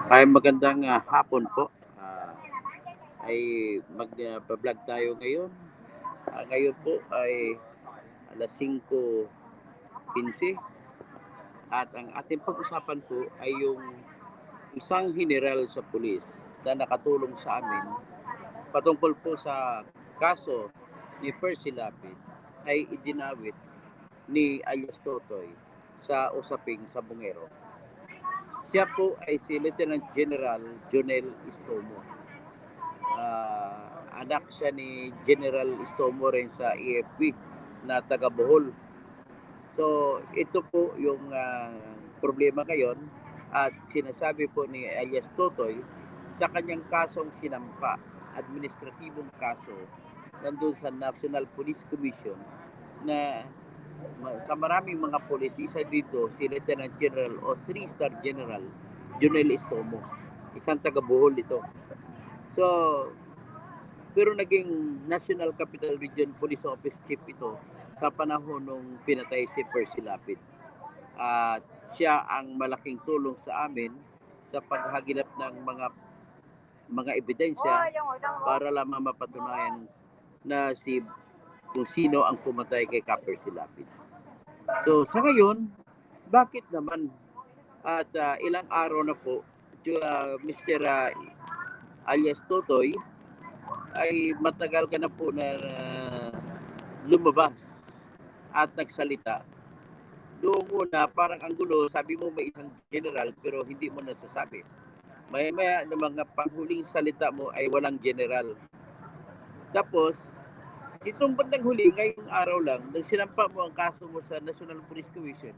Ay magandang hapon po. Ah, ay mag-vlog tayo ngayon. Ngayon po ay alas 5:15 at ang ating pag-usapan po ay yung isang general sa pulis na nakatulong sa amin patungkol po sa kaso ni Percy Lapid ay idinawit ni alias Totoy sa usaping Sabongero. Siya po ay si Lieutenant General Jonel Istomo. Anak siya ni General Istomo rin sa EFP na taga Bohol. So ito po yung problema ngayon at sinasabi po ni alias Totoy sa kanyang kasong sinampa, administratibong kaso nandun sa National Police Commission na sa maraming mga pulis, isa dito si Lieutenant General o 3-star General Junel Istomo. Isang taga Bohol ito. So, pero naging National Capital Region Police Office Chief ito sa panahon nung pinatay si Percy Lapid. At siya ang malaking tulong sa amin sa paghagilap ng mga ebidensya para lamang mapatunayan na kung sino ang pumatay kay Percy Lapid. So sa ngayon, bakit naman at ilang araw na po Mr. alias Totoy ay matagal ka na po na lumabas at nagsalita. Noong una, parang ang gulo, sabi mo may isang general pero hindi mo nasasabi. Maya-maya ng mga panghuling salita mo ay walang general. Tapos, itong bandang huli, ngayong araw lang, nang sinampa mo ang kaso mo sa National Police Commission,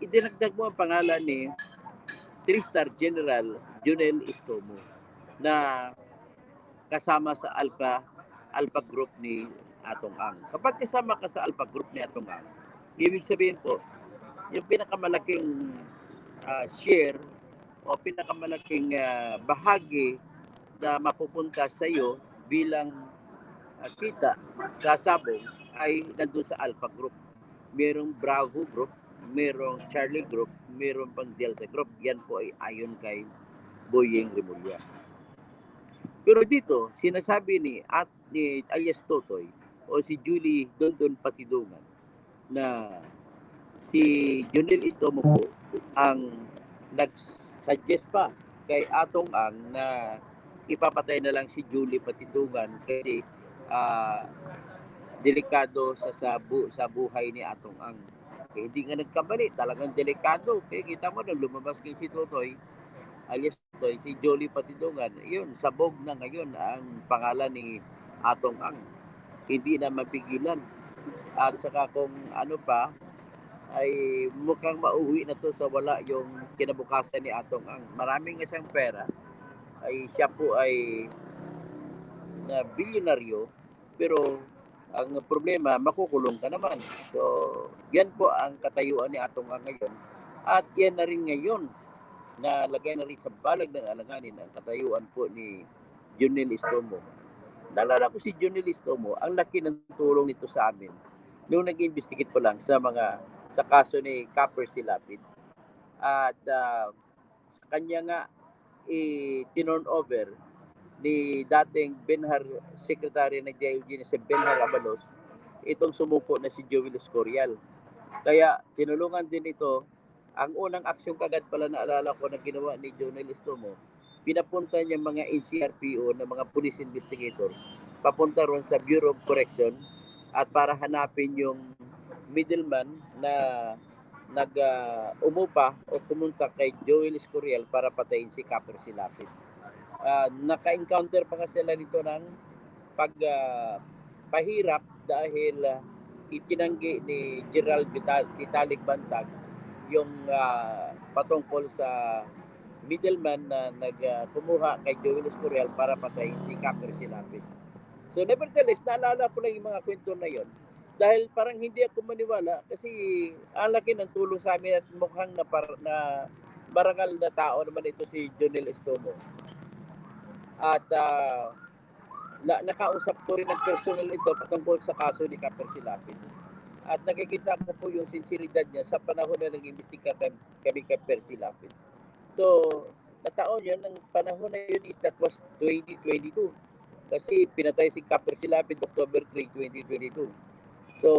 idinagdag mo ang pangalan ni 3-star General Junel Istomo na kasama sa Alpha Group ni Atong Ang. Kapag kasama ka sa Alpha Group ni Atong Ang, ibig sabihin po, yung pinakamalaking share o pinakamalaking bahagi na mapupunta sa iyo bilang kita sa sabong ay nandun sa Alpha Group. Merong Bravo Group, merong Charlie Group, meron pang Delta Group. Yan po ay ayon kay Boyeng Remulla. Pero dito, sinasabi ni alias Totoy o si Julie Dondon Patidungan na si Junel Istomo po ang nag-suggest pa kay Atong Ang na ipapatay na lang si Julie Patidungan kasi delikado sa buhay ni Atong Ang. Kaya hindi nga nagkamali, talagang delikado. Kaya kita mo nung lumabas kay si Totoy, alias Totoy, si Jolie Patidungan, yun, sabog na ngayon ang pangalan ni Atong Ang. Hindi na mapigilan. At saka kung ano pa, ay mukhang mauwi na to sa wala yung kinabukasan ni Atong Ang. Maraming isang pera, ay siya po ay na bilyonaryo, pero ang problema, makukulong ka naman. So, yan po ang katayuan ni Atong Ang ngayon. At yan na rin ngayon na lagay na rin sa balag ng alanganin ang katayuan po ni Junel Istomo. Naalala ko si Junel Istomo, ang laki ng tulong nito sa amin nung nag-investigate po lang sa kaso ni Percy Lapid. At sa kanya nga i-turn over ni dating Benhar Secretary ng DILG na si Benhar Abalos itong sumuko na si Joel Escorial. Kaya tinulungan din ito. Ang unang aksyon kagad pala naalala ko na ginawa ni Jonel Istomo, pinapunta niya mga NCRPO na mga police investigators papunta ron sa Bureau of Correction at para hanapin yung middleman na umupa o pumunta kay Joel Escorial para patayin si Percy Lapid. Naka-encounter pa kasi sila nito ng pahirap dahil itinanggi ni Gerald Vitalik Bantag yung patungkol sa middleman na kumuha kay Joel Escorial para patayin si Percy Lapid. So nevertheless, naalala ko lang yung mga kwento na yon dahil parang hindi ako maniwala kasi ang laki ng tulong sa amin at mukhang na marangal na tao naman ito si Jonel Istomo. At nakausap ko rin ng personal ito patungkol sa kaso ni Percy Lapid. At nakikita ko po yung sinseridad niya sa panahon na nag-imbestiga kami kay Percy Lapid. So, nataon yun, ng panahon na yun is that was 2022. Kasi pinatay si Kapper Silapid October 3, 2022. So,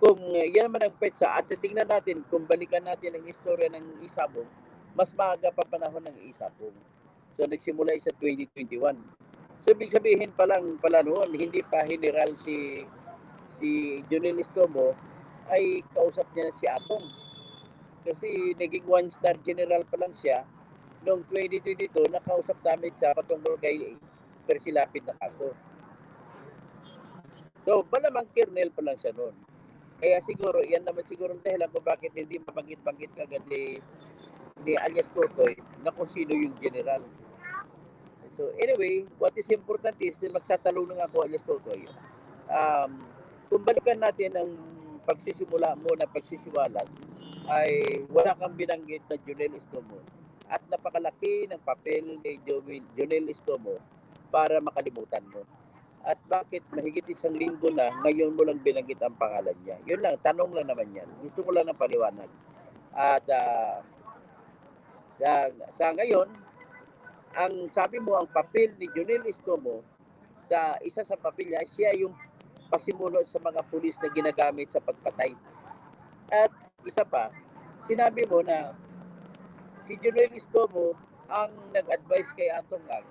kung yan naman ang petsa at tingnan natin, kung balikan natin ang istorya ng Isabong, mas maaga pa panahon ng Isabong. So, nagsimula sa 2021. So, ibig sabihin pa lang pala noon, hindi pa general si Junel Estomo, ay kausap niya si Atong. Kasi naging one-star general pa lang siya noong 2022, nakausap namin siya patungkol kay Percy Lapid na kaso. So, malamang kernel pa lang siya noon. Kaya siguro, yan naman siguro ang dahilan kung bakit hindi mabanggit-banggit kagad ni alias Totoy na kung sino yung general. So, anyway, what is important is, magtatanong na ako alias Totoy. Kung balikan natin ang pagsisimula mo na pagsisiwalat, ay wala kang binanggit na Junel Estomo at napakalaki ng papel ni Junel Estomo para makalimutan mo. At bakit mahigit isang linggo na ngayon mo lang binanggit ang pangalan niya? Yun lang, tanong lang naman yan. Gusto ko lang ng paliwanag. At sa ngayon, ang sabi mo, ang papel ni Junel Estomo sa isa sa papel niya, siya yung pasimuno sa mga pulis na ginagamit sa pagpatay. At isa pa, sinabi mo na si Junel Estomo ang nag-advise kay Atong Ang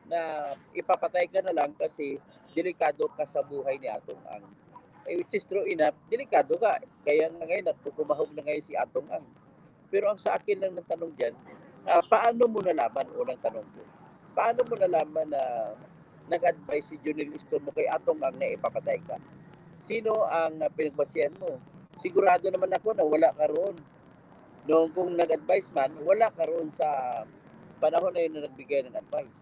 na ipapatay ka na lang kasi delikado ka sa buhay ni Atong Ang. Which is true enough, delikado ka. Kaya nga ngayon, nagpukumahog na ngayon si Atong Ang. Pero ang sa akin lang ng tanong dyan, paano mo nalaman, unang tanong ko, paano mo nalaman na nag-advise si Junel Estomo kay Atong Ang na ipapatay ka? Sino ang pinagbasihan mo? Sigurado naman ako na wala ka roon. Noong kung nag-advise man, wala ka roon sa panahon na yun na nagbigay ng advice.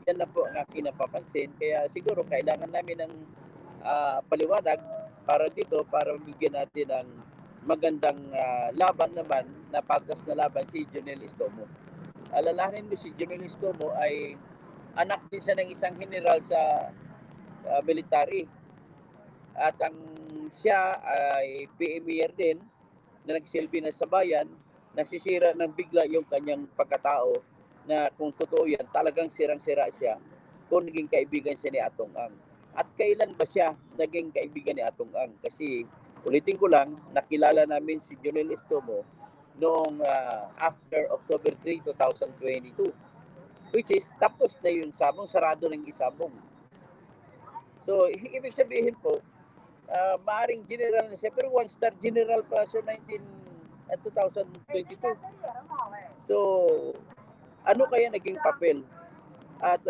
Yan na po ang aking napapansin. Kaya siguro kailangan namin ng paliwanag para dito, para bigyan natin ng magandang laban naman, na patas na laban si Junel Estomo. Alalahanin mo si Junel Estomo ay anak din siya ng isang general sa military. At ang siya ay PMER din na nagsilbi na sa bayan, nasisira ng bigla yung kanyang pagkatao na kung totoo yan, talagang sirang-sira siya kung naging kaibigan siya ni Atong Ang. At kailan ba siya naging kaibigan ni Atong Ang? Kasi ulitin ko lang, nakilala namin si Junel Estomo noong after October 3, 2022. Which is, tapos na yung sabong, sarado ng isabong. So, ibig sabihin po, maaring general na siya, pero one-star general pa siya 2022. So, ano kaya naging papel? At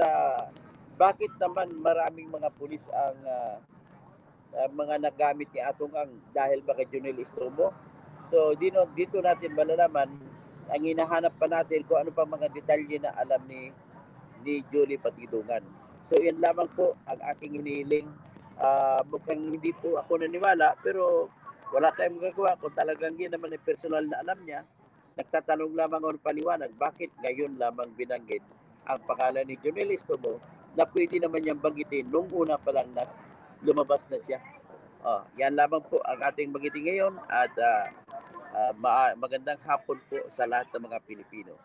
bakit naman maraming mga pulis ang mga nagamit ni Atong Ang dahil ba kay Junel Estomo? So, dito natin malalaman, ang hinahanap pa natin kung ano pa mga detalye na alam ni Jolie Patidungan. So, yan lamang po ang aking hinihiling. Mukhang hindi po ako naniwala, pero wala tayong magagawa kung talagang yun naman ay personal na alam niya. Nagtatanong lamang ako ng paliwanag, bakit ngayon lamang binanggit ang pangalan ni Junel Estomo na pwede naman niyang banggitin nung una pa lang na lumabas na siya. Yan lamang po ang ating magiting ngayon at magandang hapon po sa lahat ng mga Pilipino.